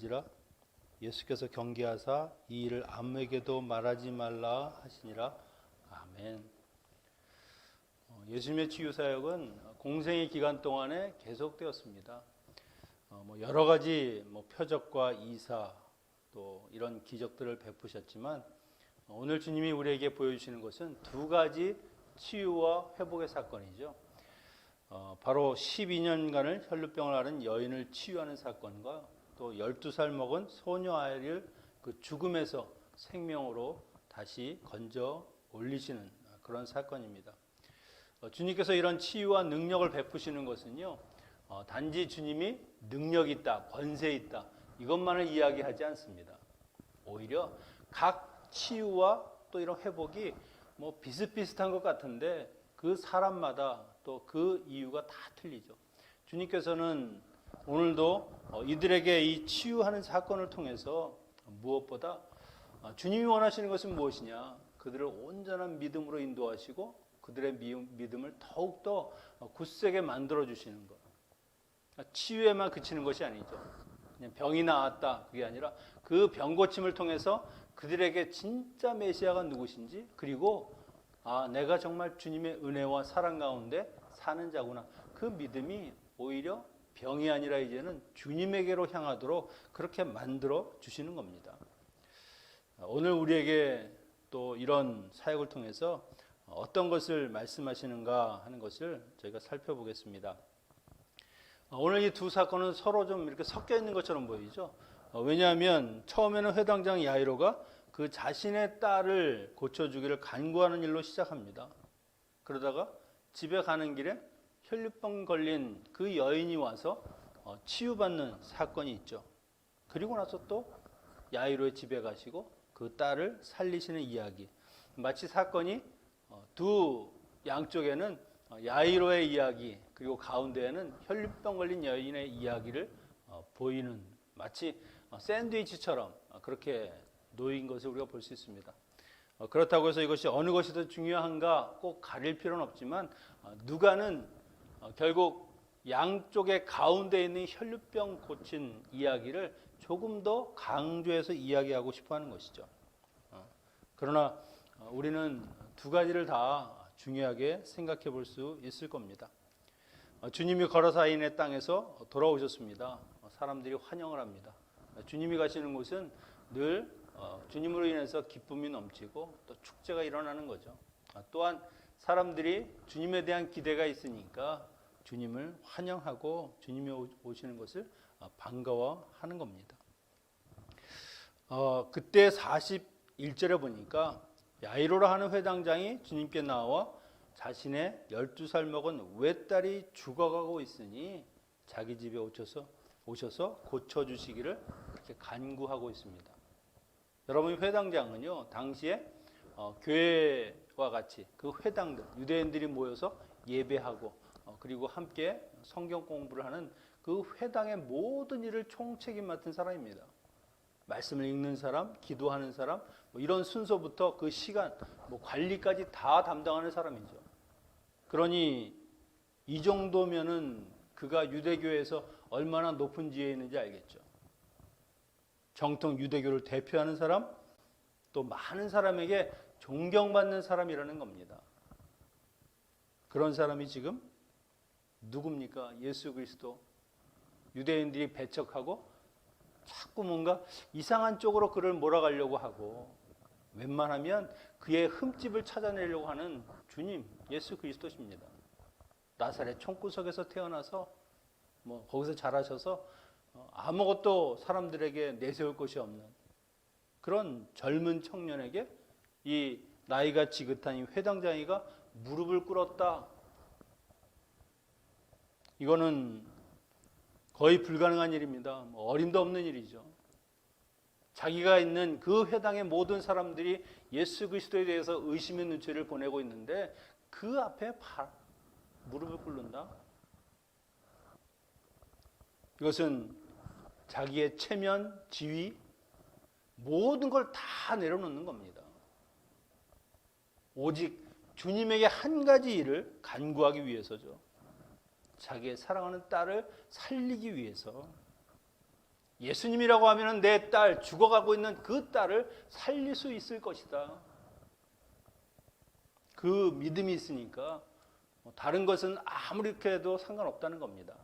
들은지라 예수께서 경계하사 이 일을 아무에게도 말하지 말라 하시니라. 아멘. 예수님의 치유 사역은 공생의 기간 동안에 계속되었습니다. 여러 가지 표적과 이사 또 이런 기적들을 베푸셨지만 오늘 주님이 우리에게 보여주시는 것은 두 가지 치유와 회복의 사건이죠. 바로 12년간을 혈루병을 앓은 여인을 치유하는 사건과 또 12살 먹은 소녀 아이를 그 죽음에서 생명으로 다시 건져 올리시는 그런 사건입니다. 주님께서 이런 치유와 능력을 베푸시는 것은요, 단지 주님이 능력 있다, 권세 있다 이것만을 이야기하지 않습니다. 오히려 각 치유와 또 이런 회복이 비슷비슷한 것 같은데 그 사람마다 또 그 이유가 다 틀리죠. 주님께서는 오늘도 이들에게 이 치유하는 사건을 통해서 무엇보다 주님이 원하시는 것은 무엇이냐? 그들을 온전한 믿음으로 인도하시고 그들의 믿음을 더욱더 굳세게 만들어 주시는 것. 치유에만 그치는 것이 아니죠. 그냥 병이 나았다 그게 아니라 그 병 고침을 통해서 그들에게 진짜 메시아가 누구신지, 그리고 내가 정말 주님의 은혜와 사랑 가운데 사는 자구나, 그 믿음이 오히려 병이 아니라 이제는 주님에게로 향하도록 그렇게 만들어 주시는 겁니다. 오늘 우리에게 또 이런 사역을 통해서 어떤 것을 말씀하시는가 하는 것을 저희가 살펴보겠습니다. 오늘 이 두 사건은 서로 좀 이렇게 섞여 있는 것처럼 보이죠. 왜냐하면 처음에는 회당장 야이로가 그 자신의 딸을 고쳐주기를 간구하는 일로 시작합니다. 그러다가 집에 가는 길에 혈류병 걸린 그 여인이 와서 치유받는 사건이 있죠. 그리고 나서 또 야이로의 집에 가시고 그 딸을 살리시는 이야기. 마치 사건이 두 양쪽에는 야이로의 이야기, 그리고 가운데에는 혈류병 걸린 여인의 이야기를 보이는, 마치 샌드위치처럼 그렇게 놓인 것을 우리가 볼 수 있습니다. 그렇다고 해서 이것이 어느 것이 더 중요한가 꼭 가릴 필요는 없지만 누가는 결국 양쪽의 가운데 있는 혈류병 고친 이야기를 조금 더 강조해서 이야기하고 싶어 하는 것이죠. 그러나 우리는 두 가지를 다 중요하게 생각해 볼 수 있을 겁니다. 주님이 거라사인의 땅에서 돌아오셨습니다. 사람들이 환영을 합니다. 주님이 가시는 곳은 늘 주님으로 인해서 기쁨이 넘치고 또 축제가 일어나는 거죠. 또한 사람들이 주님에 대한 기대가 있으니까 주님을 환영하고 주님이 오시는 것을 반가워하는 겁니다. 그때 41절에 보니까 야이로라 하는 회당장이 주님께 나와 자신의 12살 먹은 외딸이 죽어가고 있으니 자기 집에 오셔서 고쳐주시기를 그렇게 간구하고 있습니다. 여러분, 회당장은요, 당시에 교회와 같이 그 회당들, 유대인들이 모여서 예배하고 그리고 함께 성경 공부를 하는 그 회당의 모든 일을 총책임 맡은 사람입니다. 말씀을 읽는 사람, 기도하는 사람, 이런 순서부터 그 시간, 관리까지 다 담당하는 사람이죠. 그러니 이 정도면은 그가 유대교에서 얼마나 높은 지위에 있는지 알겠죠. 정통 유대교를 대표하는 사람, 또 많은 사람에게 존경받는 사람이라는 겁니다. 그런 사람이 지금 누굽니까? 예수 그리스도. 유대인들이 배척하고 자꾸 뭔가 이상한 쪽으로 그를 몰아가려고 하고 웬만하면 그의 흠집을 찾아내려고 하는 주님 예수 그리스도십니다. 나사렛 총구석에서 태어나서 거기서 자라셔서 아무것도 사람들에게 내세울 것이 없는 그런 젊은 청년에게 이 나이가 지긋한 이 회당장이가 무릎을 꿇었다. 이거는 거의 불가능한 일입니다. 어림도 없는 일이죠. 자기가 있는 그 회당의 모든 사람들이 예수 그리스도에 대해서 의심의 눈초리를 보내고 있는데 그 앞에 무릎을 꿇는다. 이것은 자기의 체면, 지위, 모든 걸 다 내려놓는 겁니다. 오직 주님에게 한 가지 일을 간구하기 위해서죠. 자기의 사랑하는 딸을 살리기 위해서. 예수님이라고 하면 내 딸, 죽어가고 있는 그 딸을 살릴 수 있을 것이다. 그 믿음이 있으니까 다른 것은 아무리 이렇게 해도 상관없다는 겁니다.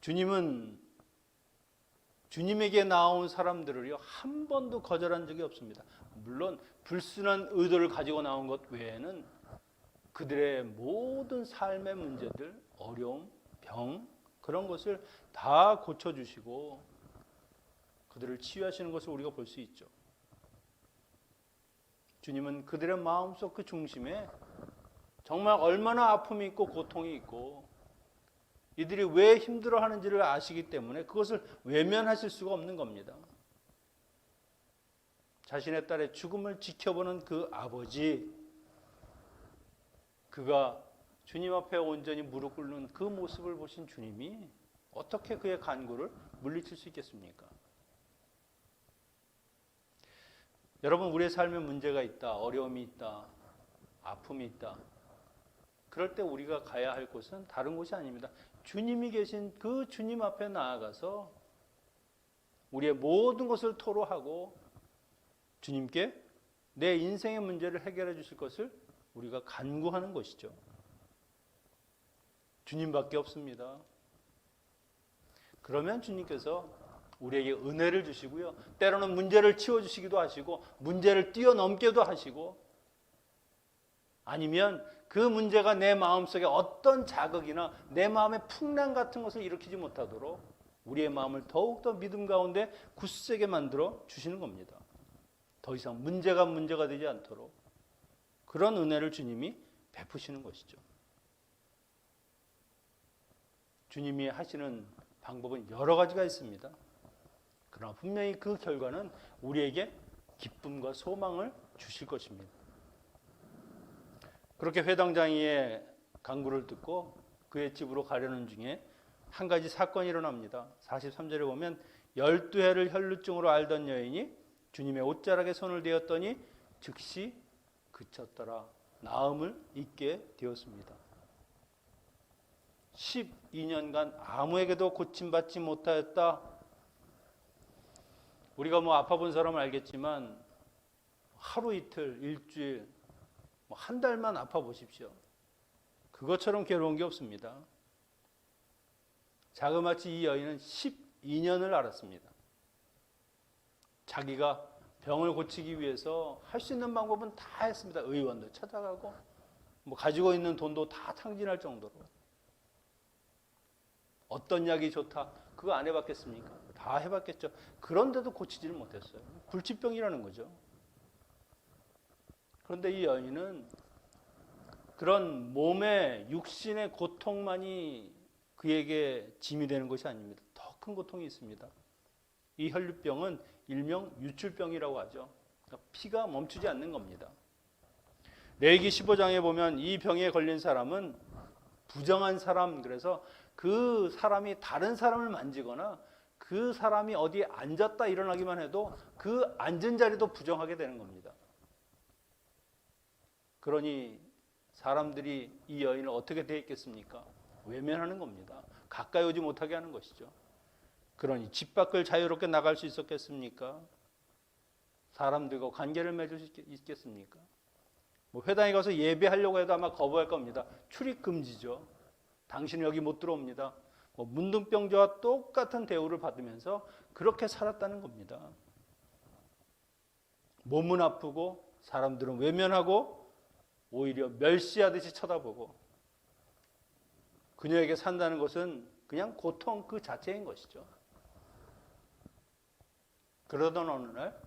주님은 주님에게 나온 사람들을요 한 번도 거절한 적이 없습니다. 물론 불순한 의도를 가지고 나온 것 외에는 그들의 모든 삶의 문제들, 어려움, 병 그런 것을 다 고쳐주시고 그들을 치유하시는 것을 우리가 볼 수 있죠. 주님은 그들의 마음속 그 중심에 정말 얼마나 아픔이 있고 고통이 있고 이들이 왜 힘들어하는지를 아시기 때문에 그것을 외면하실 수가 없는 겁니다. 자신의 딸의 죽음을 지켜보는 그 아버지, 그가 주님 앞에 온전히 무릎 꿇는 그 모습을 보신 주님이 어떻게 그의 간구를 물리칠 수 있겠습니까? 여러분, 우리의 삶에 문제가 있다, 어려움이 있다, 아픔이 있다. 그럴 때 우리가 가야 할 곳은 다른 곳이 아닙니다. 주님이 계신 그 주님 앞에 나아가서 우리의 모든 것을 토로하고 주님께 내 인생의 문제를 해결해 주실 것을 우리가 간구하는 것이죠. 주님밖에 없습니다. 그러면 주님께서 우리에게 은혜를 주시고요. 때로는 문제를 치워주시기도 하시고 문제를 뛰어넘기도 하시고 아니면 그 문제가 내 마음속에 어떤 자극이나 내 마음의 풍랑 같은 것을 일으키지 못하도록 우리의 마음을 더욱더 믿음 가운데 굳세게 만들어 주시는 겁니다. 더 이상 문제가 되지 않도록 그런 은혜를 주님이 베푸시는 것이죠. 주님이 하시는 방법은 여러 가지가 있습니다. 그러나 분명히 그 결과는 우리에게 기쁨과 소망을 주실 것입니다. 그렇게 회당장이의 간구를 듣고 그의 집으로 가려는 중에 한 가지 사건이 일어납니다. 43절에 보면 12해를 혈루증으로 앓던 여인이 주님의 옷자락에 손을 대었더니 즉시 그쳤더라. 나음을 잊게 되었습니다. 12년간 아무에게도 고침받지 못하였다. 우리가 아파 본 사람은 알겠지만 하루 이틀, 일주일, 한 달만 아파 보십시오. 그것처럼 괴로운 게 없습니다. 자그마치 이 여인은 12년을 앓았습니다. 자기가 병을 고치기 위해서 할 수 있는 방법은 다 했습니다. 의원도 찾아가고 가지고 있는 돈도 다 탕진할 정도로. 어떤 약이 좋다. 그거 안 해봤겠습니까? 다 해봤겠죠. 그런데도 고치지를 못했어요. 불치병이라는 거죠. 그런데 이 여인은 그런 몸의 육신의 고통만이 그에게 짐이 되는 것이 아닙니다. 더 큰 고통이 있습니다. 이 혈류병은 일명 유출병이라고 하죠. 그러니까 피가 멈추지 않는 겁니다. 레위기 15장에 보면 이 병에 걸린 사람은 부정한 사람, 그래서 그 사람이 다른 사람을 만지거나 그 사람이 어디에 앉았다 일어나기만 해도 그 앉은 자리도 부정하게 되는 겁니다. 그러니 사람들이 이 여인을 어떻게 대했겠습니까? 외면하는 겁니다. 가까이 오지 못하게 하는 것이죠. 그러니 집 밖을 자유롭게 나갈 수 있었겠습니까? 사람들과 관계를 맺을 수 있겠습니까? 회당에 가서 예배하려고 해도 아마 거부할 겁니다. 출입 금지죠. 당신은 여기 못 들어옵니다. 문둥병자와 똑같은 대우를 받으면서 그렇게 살았다는 겁니다. 몸은 아프고 사람들은 외면하고 오히려 멸시하듯이 쳐다보고 그녀에게 산다는 것은 그냥 고통 그 자체인 것이죠. 그러던 어느 날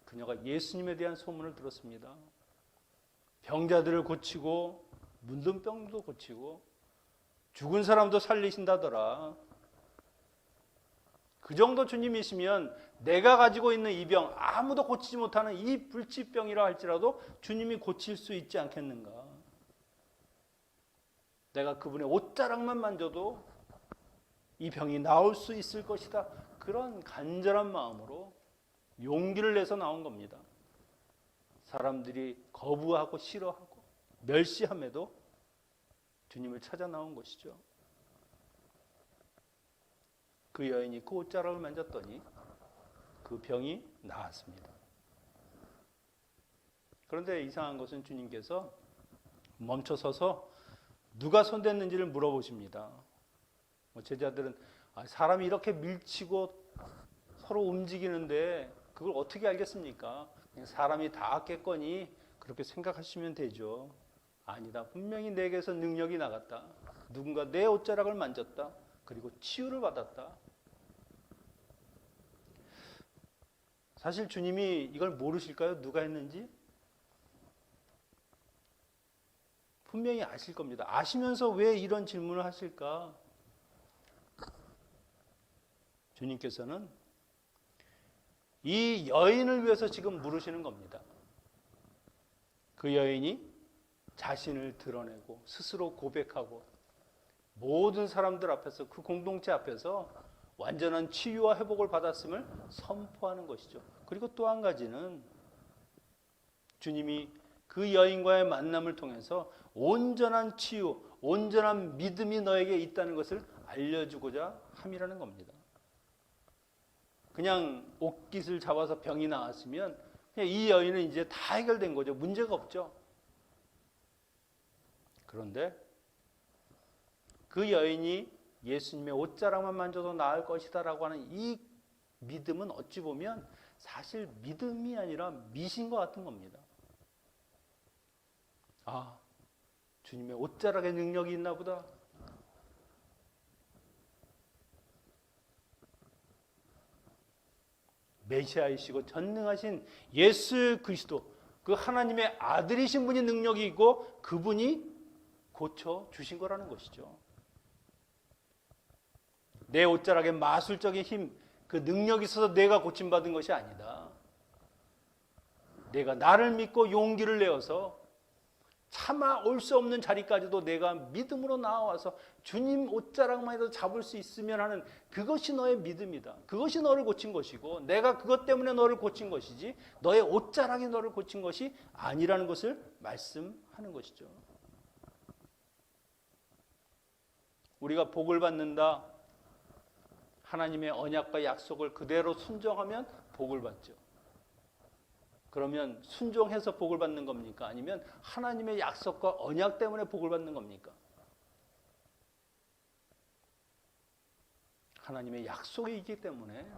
그녀가 예수님에 대한 소문을 들었습니다. 병자들을 고치고 문둥병도 고치고 죽은 사람도 살리신다더라. 그 정도 주님이시면 내가 가지고 있는 이 병, 아무도 고치지 못하는 이 불치병이라 할지라도 주님이 고칠 수 있지 않겠는가. 내가 그분의 옷자락만 만져도 이 병이 나올 수 있을 것이다. 그런 간절한 마음으로 용기를 내서 나온 겁니다. 사람들이 거부하고 싫어하고 멸시함에도 주님을 찾아 나온 것이죠. 그 여인이 그 옷자락을 만졌더니 그 병이 나았습니다. 그런데 이상한 것은 주님께서 멈춰서서 누가 손댔는지를 물어보십니다. 제자들은 사람이 이렇게 밀치고 서로 움직이는데 그걸 어떻게 알겠습니까? 그냥 사람이 다 깼거니 그렇게 생각하시면 되죠. 아니다. 분명히 내게서 능력이 나갔다. 누군가 내 옷자락을 만졌다. 그리고 치유를 받았다. 사실 주님이 이걸 모르실까요? 누가 했는지? 분명히 아실 겁니다. 아시면서 왜 이런 질문을 하실까? 주님께서는 이 여인을 위해서 지금 물으시는 겁니다. 그 여인이 자신을 드러내고 스스로 고백하고 모든 사람들 앞에서 그 공동체 앞에서 완전한 치유와 회복을 받았음을 선포하는 것이죠. 그리고 또 한 가지는 주님이 그 여인과의 만남을 통해서 온전한 치유, 온전한 믿음이 너에게 있다는 것을 알려주고자 함이라는 겁니다. 그냥 옷깃을 잡아서 병이 나았으면 그냥 이 여인은 이제 다 해결된 거죠. 문제가 없죠. 그런데 그 여인이 예수님의 옷자락만 만져도 나을 것이다라고 하는 이 믿음은 어찌 보면 사실 믿음이 아니라 미신과 같은 겁니다. 아, 주님의 옷자락에 능력이 있나 보다. 메시아이시고 전능하신 예수 그리스도, 그 하나님의 아들이신 분이 능력이 있고 그분이 고쳐주신 거라는 것이죠. 내 옷자락에 마술적인 힘, 그 능력이 있어서 내가 고침받은 것이 아니다. 내가 나를 믿고 용기를 내어서 차마 올 수 없는 자리까지도 내가 믿음으로 나와서 주님 옷자락만 해도 잡을 수 있으면 하는 그것이 너의 믿음이다. 그것이 너를 고친 것이고 내가 그것 때문에 너를 고친 것이지 너의 옷자락이 너를 고친 것이 아니라는 것을 말씀하는 것이죠. 우리가 복을 받는다. 하나님의 언약과 약속을 그대로 순종하면 복을 받죠. 그러면 순종해서 복을 받는 겁니까? 아니면 하나님의 약속과 언약 때문에 복을 받는 겁니까? 하나님의 약속이 있기 때문에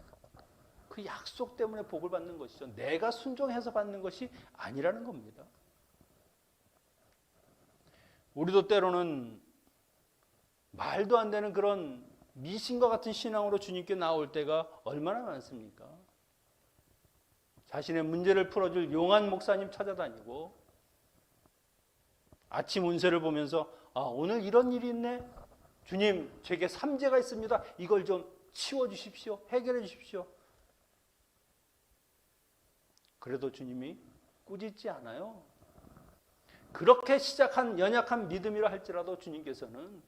그 약속 때문에 복을 받는 것이죠. 내가 순종해서 받는 것이 아니라는 겁니다. 우리도 때로는 말도 안 되는 그런 미신과 같은 신앙으로 주님께 나올 때가 얼마나 많습니까? 자신의 문제를 풀어줄 용한 목사님 찾아다니고 아침 운세를 보면서 오늘 이런 일이 있네. 주님, 제게 삼재가 있습니다. 이걸 좀 치워주십시오. 해결해 주십시오. 그래도 주님이 꾸짖지 않아요. 그렇게 시작한 연약한 믿음이라 할지라도 주님께서는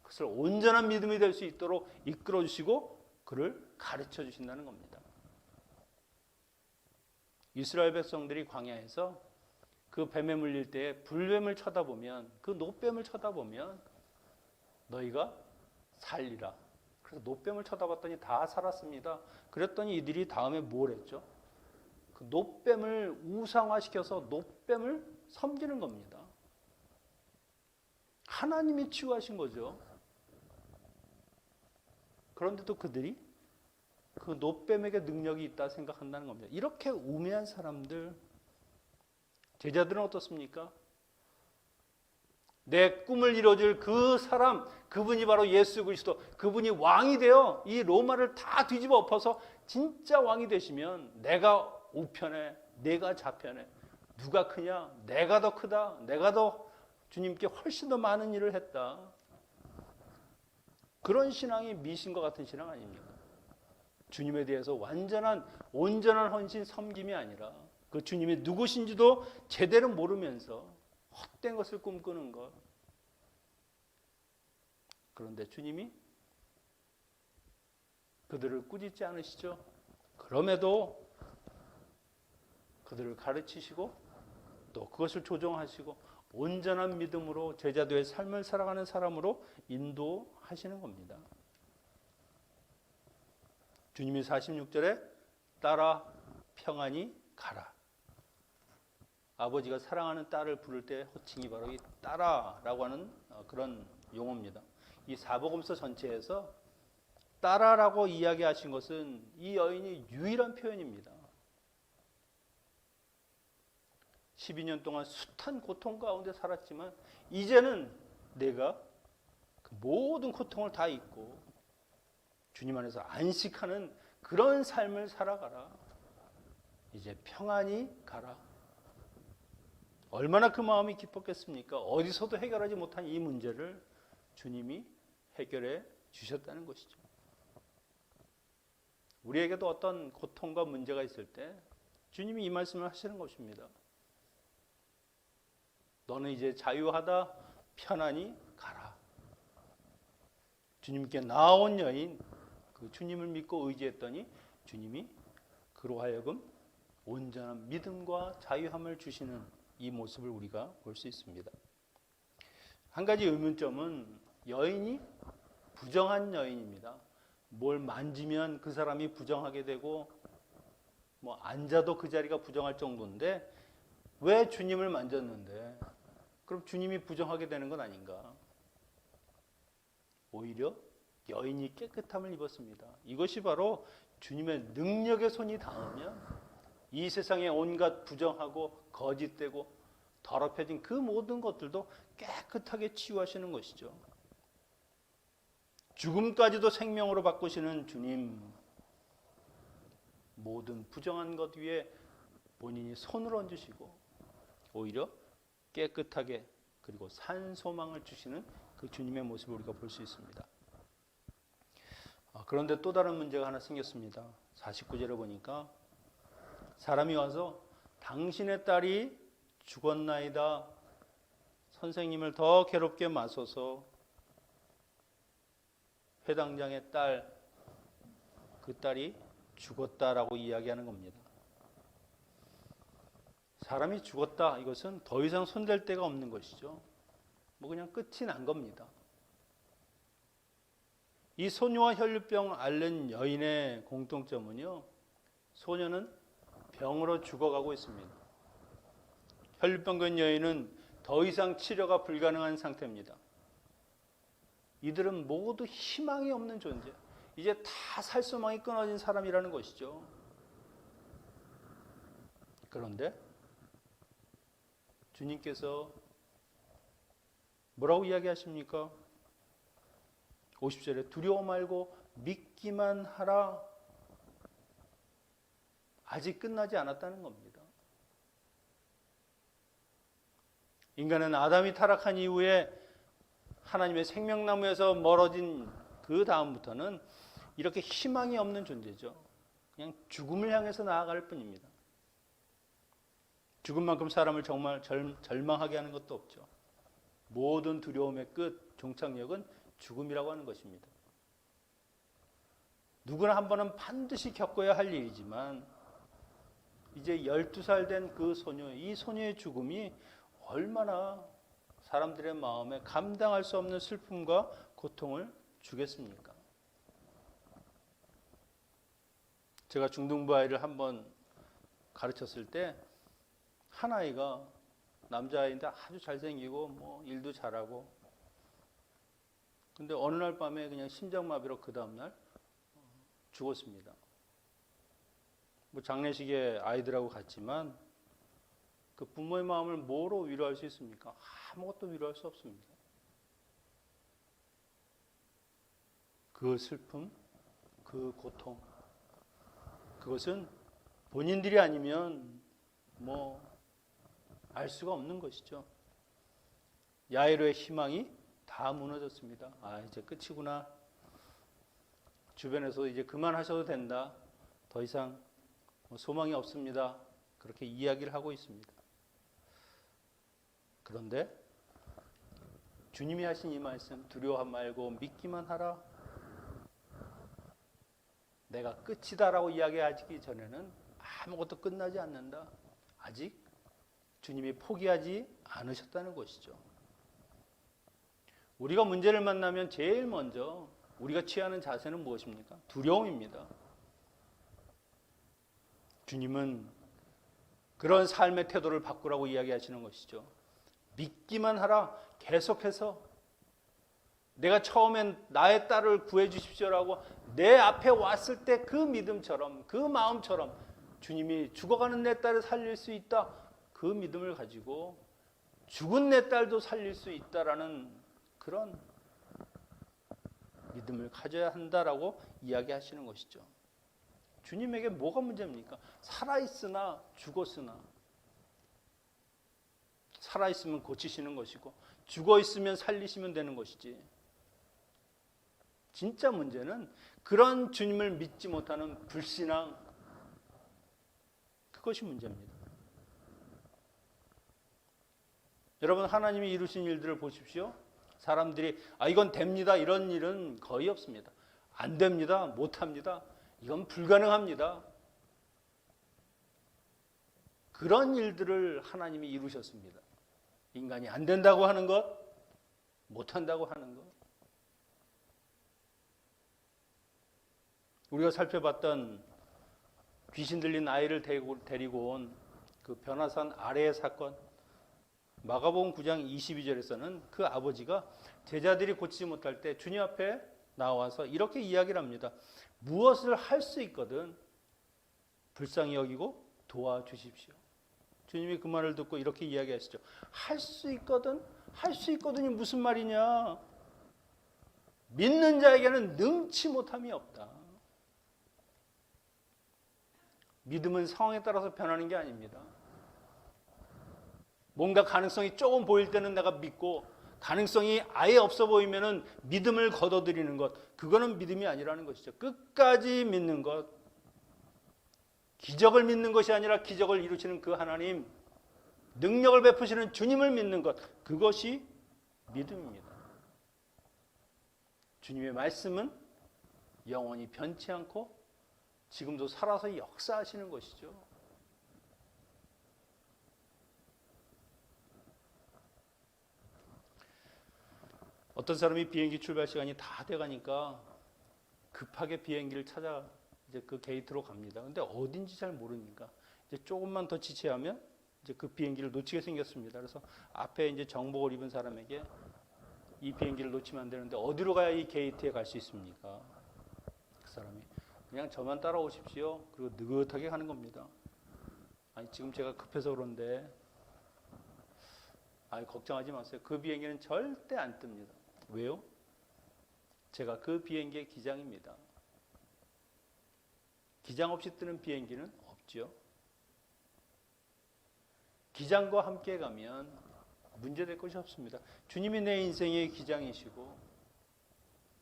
그것을 온전한 믿음이 될 수 있도록 이끌어 주시고 그를 가르쳐 주신다는 겁니다. 이스라엘 백성들이 광야에서 그 뱀에 물릴 때 불뱀을 쳐다보면 그 노뱀을 쳐다보면 너희가 살리라. 그래서 노뱀을 쳐다봤더니 다 살았습니다. 그랬더니 이들이 다음에 뭘 했죠? 그 노뱀을 우상화시켜서 노뱀을 섬기는 겁니다. 하나님이 치유하신 거죠. 그런데도 그들이 그 노뱀에게 능력이 있다 생각한다는 겁니다. 이렇게 우매한 사람들, 제자들은 어떻습니까? 내 꿈을 이뤄줄 그 사람, 그분이 바로 예수 그리스도, 그분이 왕이 되어 이 로마를 다 뒤집어 엎어서 진짜 왕이 되시면 내가 우편에, 내가 좌편에, 누가 크냐? 내가 더 크다. 내가 더 주님께 훨씬 더 많은 일을 했다. 그런 신앙이 미신과 같은 신앙 아닙니까? 주님에 대해서 온전한 헌신 섬김이 아니라 그 주님이 누구신지도 제대로 모르면서 헛된 것을 꿈꾸는 것. 그런데 주님이 그들을 꾸짖지 않으시죠. 그럼에도 그들을 가르치시고 또 그것을 조정하시고 온전한 믿음으로 제자도의 삶을 살아가는 사람으로 인도하시는 겁니다. 주님이 46절에 딸아 평안히 가라. 아버지가 사랑하는 딸을 부를 때 호칭이 바로 이 딸아라고 하는 그런 용어입니다. 이 사복음서 전체에서 딸아라고 이야기하신 것은 이 여인이 유일한 표현입니다. 12년 동안 숱한 고통 가운데 살았지만 이제는 내가 그 모든 고통을 다 잊고 주님 안에서 안식하는 그런 삶을 살아가라. 이제 평안히 가라. 얼마나 그 마음이 기뻤겠습니까? 어디서도 해결하지 못한 이 문제를 주님이 해결해 주셨다는 것이죠. 우리에게도 어떤 고통과 문제가 있을 때 주님이 이 말씀을 하시는 것입니다. 너는 이제 자유하다, 편안히 가라. 주님께 나아온 여인, 그 주님을 믿고 의지했더니 주님이 그로 하여금 온전한 믿음과 자유함을 주시는 이 모습을 우리가 볼 수 있습니다. 한 가지 의문점은 여인이 부정한 여인입니다. 뭘 만지면 그 사람이 부정하게 되고 뭐 앉아도 그 자리가 부정할 정도인데 왜 주님을 만졌는데 그럼 주님이 부정하게 되는 건 아닌가? 오히려 여인이 깨끗함을 입었습니다. 이것이 바로 주님의 능력의 손이 닿으면 이 세상의 온갖 부정하고 거짓되고 더럽혀진 그 모든 것들도 깨끗하게 치유하시는 것이죠. 죽음까지도 생명으로 바꾸시는 주님, 모든 부정한 것 위에 본인이 손을 얹으시고 오히려 깨끗하게 그리고 산 소망을 주시는 그 주님의 모습을 우리가 볼 수 있습니다. 그런데 또 다른 문제가 하나 생겼습니다. 49절에 보니까 사람이 와서 당신의 딸이 죽었나이다. 선생님을 더 괴롭게 맞서서 회당장의 딸, 그 딸이 죽었다라고 이야기하는 겁니다. 사람이 죽었다. 이것은 더 이상 손댈 데가 없는 것이죠. 뭐 그냥 끝이 난 겁니다. 이 소녀와 혈류병 앓는 여인의 공통점은요. 소녀는 병으로 죽어가고 있습니다. 혈류병 건 여인은 더 이상 치료가 불가능한 상태입니다. 이들은 모두 희망이 없는 존재. 이제 다 살 소망이 끊어진 사람이라는 것이죠. 그런데 주님께서 뭐라고 이야기하십니까? 50절에 두려워 말고 믿기만 하라. 아직 끝나지 않았다는 겁니다. 인간은 아담이 타락한 이후에 하나님의 생명나무에서 멀어진 그 다음부터는 이렇게 희망이 없는 존재죠. 그냥 죽음을 향해서 나아갈 뿐입니다. 죽음만큼 사람을 정말 절망하게 하는 것도 없죠. 모든 두려움의 끝, 종착역은 죽음이라고 하는 것입니다. 누구나 한 번은 반드시 겪어야 할 일이지만 이제 12살 된 그 소녀, 이 소녀의 죽음이 얼마나 사람들의 마음에 감당할 수 없는 슬픔과 고통을 주겠습니까? 제가 중등부 아이를 한번 가르쳤을 때 한 아이가 남자아이인데 아주 잘생기고 뭐 일도 잘하고 근데 어느 날 밤에 그냥 심장마비로 그 다음날 죽었습니다. 뭐 장례식에 아이들하고 갔지만 그 부모의 마음을 뭐로 위로할 수 있습니까? 아무것도 위로할 수 없습니다. 그 슬픔, 그 고통, 그것은 본인들이 아니면 뭐 알 수가 없는 것이죠. 야이로의 희망이 다 무너졌습니다. 아, 이제 끝이구나. 주변에서 이제 그만하셔도 된다. 더 이상 소망이 없습니다. 그렇게 이야기를 하고 있습니다. 그런데 주님이 하신 이 말씀, 두려워 말고 믿기만 하라. 내가 끝이다라고 이야기하기 전에는 아무것도 끝나지 않는다. 아직 주님이 포기하지 않으셨다는 것이죠. 우리가 문제를 만나면 제일 먼저 우리가 취하는 자세는 무엇입니까? 두려움입니다. 주님은 그런 삶의 태도를 바꾸라고 이야기하시는 것이죠. 믿기만 하라. 계속해서 내가 처음엔 나의 딸을 구해 주십시오라고 내 앞에 왔을 때 그 믿음처럼, 그 마음처럼 주님이 죽어가는 내 딸을 살릴 수 있다. 그 믿음을 가지고 죽은 내 딸도 살릴 수 있다라는 그런 믿음을 가져야 한다라고 이야기하시는 것이죠. 주님에게 뭐가 문제입니까? 살아있으나 죽었으나. 살아있으면 고치시는 것이고 죽어있으면 살리시면 되는 것이지. 진짜 문제는 그런 주님을 믿지 못하는 불신앙, 그것이 문제입니다. 여러분, 하나님이 이루신 일들을 보십시오. 사람들이 이건 됩니다, 이런 일은 거의 없습니다. 안 됩니다, 못합니다, 이건 불가능합니다. 그런 일들을 하나님이 이루셨습니다. 인간이 안 된다고 하는 것, 못한다고 하는 것. 우리가 살펴봤던 귀신 들린 아이를 데리고 온 그 변화산 아래의 사건, 마가복음 9장 22절에서는 그 아버지가 제자들이 고치지 못할 때 주님 앞에 나와서 이렇게 이야기를 합니다. 무엇을 할 수 있거든 불쌍히 여기고 도와주십시오. 주님이 그 말을 듣고 이렇게 이야기하시죠. 할 수 있거든? 할 수 있거든이 무슨 말이냐? 믿는 자에게는 능치 못함이 없다. 믿음은 상황에 따라서 변하는 게 아닙니다. 뭔가 가능성이 조금 보일 때는 내가 믿고 가능성이 아예 없어 보이면은 믿음을 거둬들이는 것, 그거는 믿음이 아니라는 것이죠. 끝까지 믿는 것, 기적을 믿는 것이 아니라 기적을 이루시는 그 하나님, 능력을 베푸시는 주님을 믿는 것, 그것이 믿음입니다. 주님의 말씀은 영원히 변치 않고 지금도 살아서 역사하시는 것이죠. 어떤 사람이 비행기 출발 시간이 다 돼가니까 급하게 비행기를 찾아 이제 그 게이트로 갑니다. 근데 어딘지 잘 모르니까 이제 조금만 더 지체하면 이제 그 비행기를 놓치게 생겼습니다. 그래서 앞에 이제 정복을 입은 사람에게 이 비행기를 놓치면 안 되는데 어디로 가야 이 게이트에 갈 수 있습니까? 그 사람이 그냥 저만 따라오십시오. 그리고 느긋하게 가는 겁니다. 지금 제가 급해서 그런데 걱정하지 마세요. 그 비행기는 절대 안 뜹니다. 왜요? 제가 그 비행기의 기장입니다. 기장 없이 뜨는 비행기는 없죠. 기장과 함께 가면 문제될 것이 없습니다. 주님이 내 인생의 기장이시고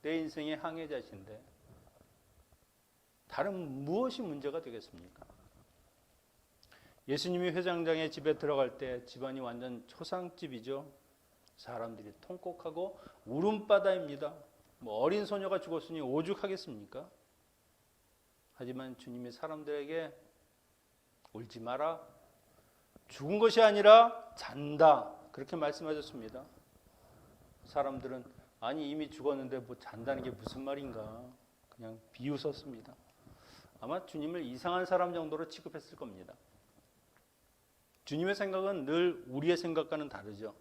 내 인생의 항해자신데 다른 무엇이 문제가 되겠습니까? 예수님이 회장장의 집에 들어갈 때 집안이 완전 초상집이죠. 사람들이 통곡하고 울음바다입니다. 어린 소녀가 죽었으니 오죽하겠습니까? 하지만 주님이 사람들에게 울지 마라. 죽은 것이 아니라 잔다. 그렇게 말씀하셨습니다. 사람들은 이미 죽었는데 잔다는 게 무슨 말인가. 그냥 비웃었습니다. 아마 주님을 이상한 사람 정도로 취급했을 겁니다. 주님의 생각은 늘 우리의 생각과는 다르죠.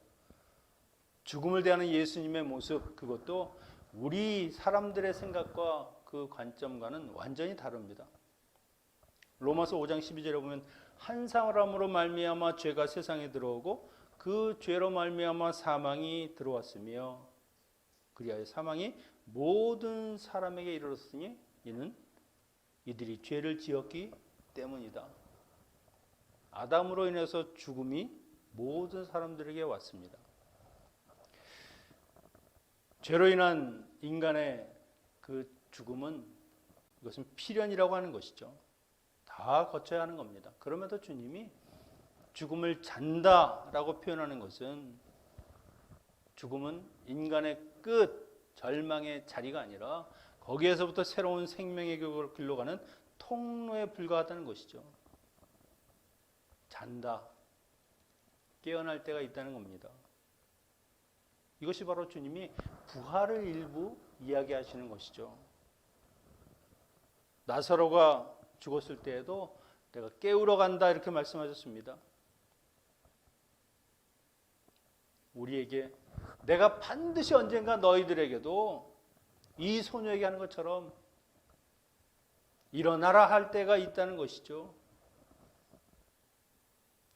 죽음을 대하는 예수님의 모습, 그것도 우리 사람들의 생각과 그 관점과는 완전히 다릅니다. 로마서 5장 12절에 보면 한 사람으로 말미암아 죄가 세상에 들어오고 그 죄로 말미암아 사망이 들어왔으며 그리하여 사망이 모든 사람에게 이르렀으니 이는 이들이 죄를 지었기 때문이다. 아담으로 인해서 죽음이 모든 사람들에게 왔습니다. 죄로 인한 인간의 그 죽음은 이것은 필연이라고 하는 것이죠. 다 거쳐야 하는 겁니다. 그럼에도 주님이 죽음을 잔다라고 표현하는 것은 죽음은 인간의 끝, 절망의 자리가 아니라 거기에서부터 새로운 생명의 길로 가는 통로에 불과하다는 것이죠. 잔다, 깨어날 때가 있다는 겁니다. 이것이 바로 주님이 부활을 일부 이야기하시는 것이죠. 나사로가 죽었을 때에도 내가 깨우러 간다 이렇게 말씀하셨습니다. 우리에게 내가 반드시 언젠가 너희들에게도 이 소녀에게 하는 것처럼 일어나라 할 때가 있다는 것이죠.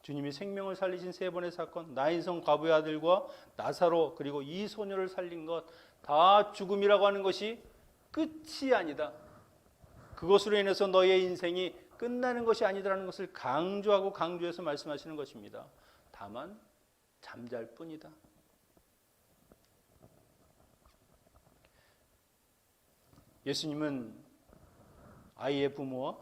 주님이 생명을 살리신 세 번의 사건, 나인성 과부의 아들과 나사로 그리고 이 소녀를 살린 것 다 죽음이라고 하는 것이 끝이 아니다. 그것으로 인해서 너의 인생이 끝나는 것이 아니다라는 것을 강조하고 강조해서 말씀하시는 것입니다. 다만 잠잘 뿐이다. 예수님은 아이의 부모와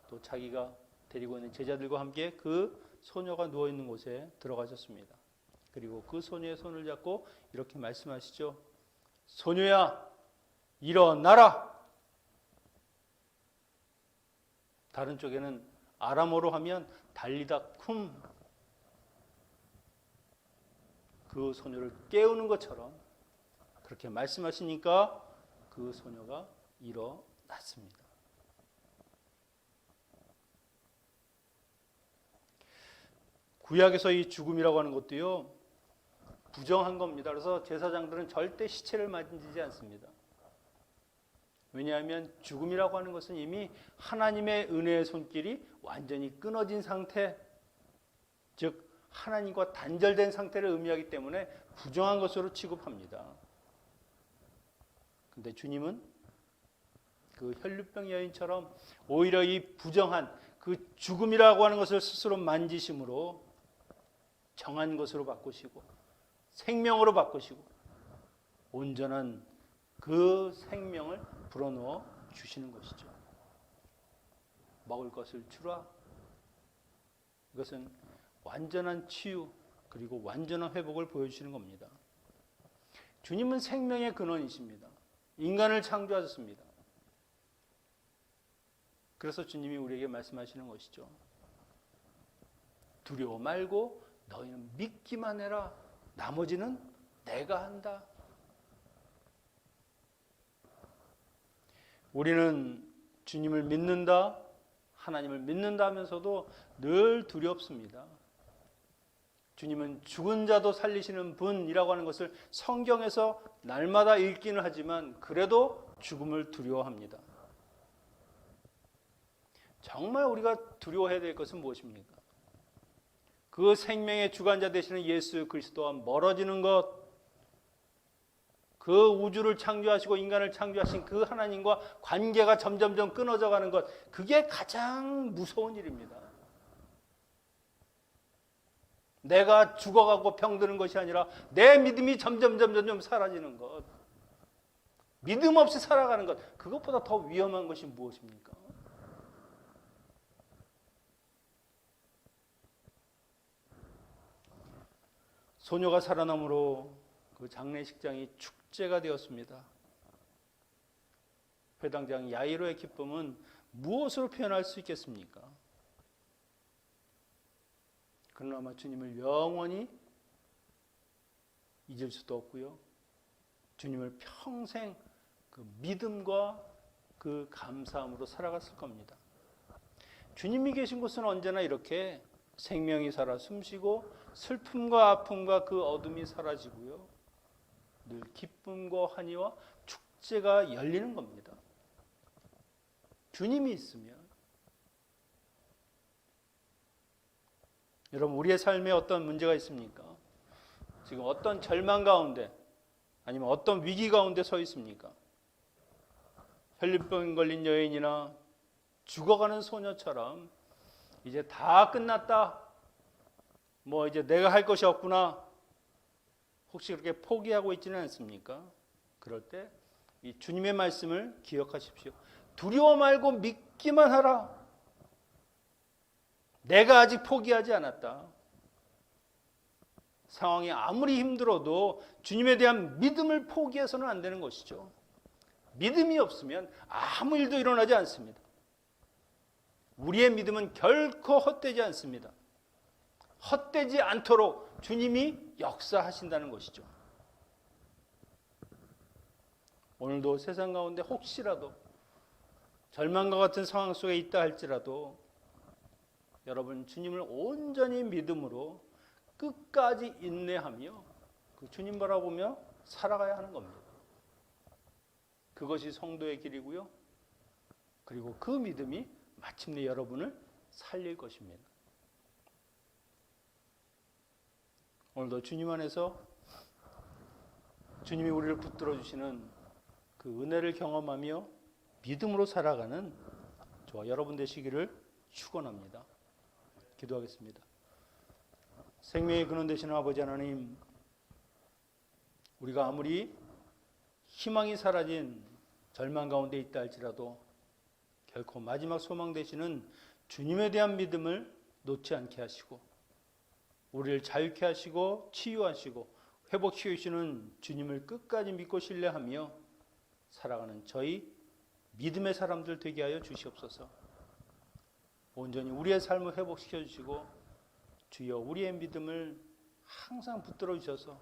또 자기가 데리고 있는 제자들과 함께 그 소녀가 누워있는 곳에 들어가셨습니다. 그리고 그 소녀의 손을 잡고 이렇게 말씀하시죠. 소녀야, 일어나라. 다른 쪽에는 아람어로 하면 달리다 쿰, 그 소녀를 깨우는 것처럼 그렇게 말씀하시니까 그 소녀가 일어났습니다. 구약에서 이 죽음이라고 하는 것도요, 부정한 겁니다. 그래서 제사장들은 절대 시체를 만지지 않습니다. 왜냐하면 죽음이라고 하는 것은 이미 하나님의 은혜의 손길이 완전히 끊어진 상태, 즉 하나님과 단절된 상태를 의미하기 때문에 부정한 것으로 취급합니다. 근데 주님은 그 혈류병 여인처럼 오히려 이 부정한 그 죽음이라고 하는 것을 스스로 만지심으로 정한 것으로 바꾸시고 생명으로 바꾸시고 온전한 그 생명을 불어넣어 주시는 것이죠. 먹을 것을 주라. 이것은 완전한 치유 그리고 완전한 회복을 보여주시는 겁니다. 주님은 생명의 근원이십니다. 인간을 창조하셨습니다. 그래서 주님이 우리에게 말씀하시는 것이죠. 두려워 말고 너희는 믿기만 해라. 나머지는 내가 한다. 우리는 주님을 믿는다, 하나님을 믿는다 하면서도 늘 두렵습니다. 주님은 죽은 자도 살리시는 분이라고 하는 것을 성경에서 날마다 읽기는 하지만 그래도 죽음을 두려워합니다. 정말 우리가 두려워해야 될 것은 무엇입니까? 그 생명의 주관자 되시는 예수 그리스도와 멀어지는 것, 그 우주를 창조하시고 인간을 창조하신 그 하나님과 관계가 점점점 끊어져 가는 것, 그게 가장 무서운 일입니다. 내가 죽어가고 병드는 것이 아니라 내 믿음이 점점 사라지는 것, 믿음 없이 살아가는 것, 그것보다 더 위험한 것이 무엇입니까? 소녀가 살아남으로 그 장례식장이 축제가 되었습니다. 회당장 야이로의 기쁨은 무엇으로 표현할 수 있겠습니까? 그러나 주님을 영원히 잊을 수도 없고요. 주님을 평생 그 믿음과 그 감사함으로 살아갔을 겁니다. 주님이 계신 곳은 언제나 이렇게 생명이 살아 숨쉬고 슬픔과 아픔과 그 어둠이 사라지고요. 늘 기쁨과 환희와 축제가 열리는 겁니다. 주님이 있으면. 여러분, 우리의 삶에 어떤 문제가 있습니까? 지금 어떤 절망 가운데 아니면 어떤 위기 가운데 서 있습니까? 혈류병 걸린 여인이나 죽어가는 소녀처럼 이제 다 끝났다. 이제 내가 할 것이 없구나. 혹시 그렇게 포기하고 있지는 않습니까? 그럴 때 이 주님의 말씀을 기억하십시오. 두려워 말고 믿기만 하라. 내가 아직 포기하지 않았다. 상황이 아무리 힘들어도 주님에 대한 믿음을 포기해서는 안 되는 것이죠. 믿음이 없으면 아무 일도 일어나지 않습니다. 우리의 믿음은 결코 헛되지 않습니다. 헛되지 않도록 주님이 역사하신다는 것이죠. 오늘도 세상 가운데 혹시라도 절망과 같은 상황 속에 있다 할지라도 여러분 주님을 온전히 믿음으로 끝까지 인내하며 그 주님 바라보며 살아가야 하는 겁니다. 그것이 성도의 길이고요. 그리고 그 믿음이 마침내 여러분을 살릴 것입니다. 오늘도 주님 안에서 주님이 우리를 붙들어 주시는 그 은혜를 경험하며 믿음으로 살아가는 저와 여러분 되시기를 축원합니다. 기도하겠습니다. 생명의 근원 되시는 아버지 하나님, 우리가 아무리 희망이 사라진 절망 가운데 있다 할지라도 결코 마지막 소망 되시는 주님에 대한 믿음을 놓지 않게 하시고 우리를 자유케 하시고 치유하시고 회복시키시는 주님을 끝까지 믿고 신뢰하며 살아가는 저희 믿음의 사람들 되게 하여 주시옵소서. 온전히 우리의 삶을 회복시켜 주시고 주여 우리의 믿음을 항상 붙들어 주셔서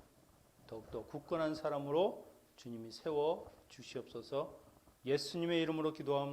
더욱더 굳건한 사람으로 주님이 세워 주시옵소서. 예수님의 이름으로 기도합니다.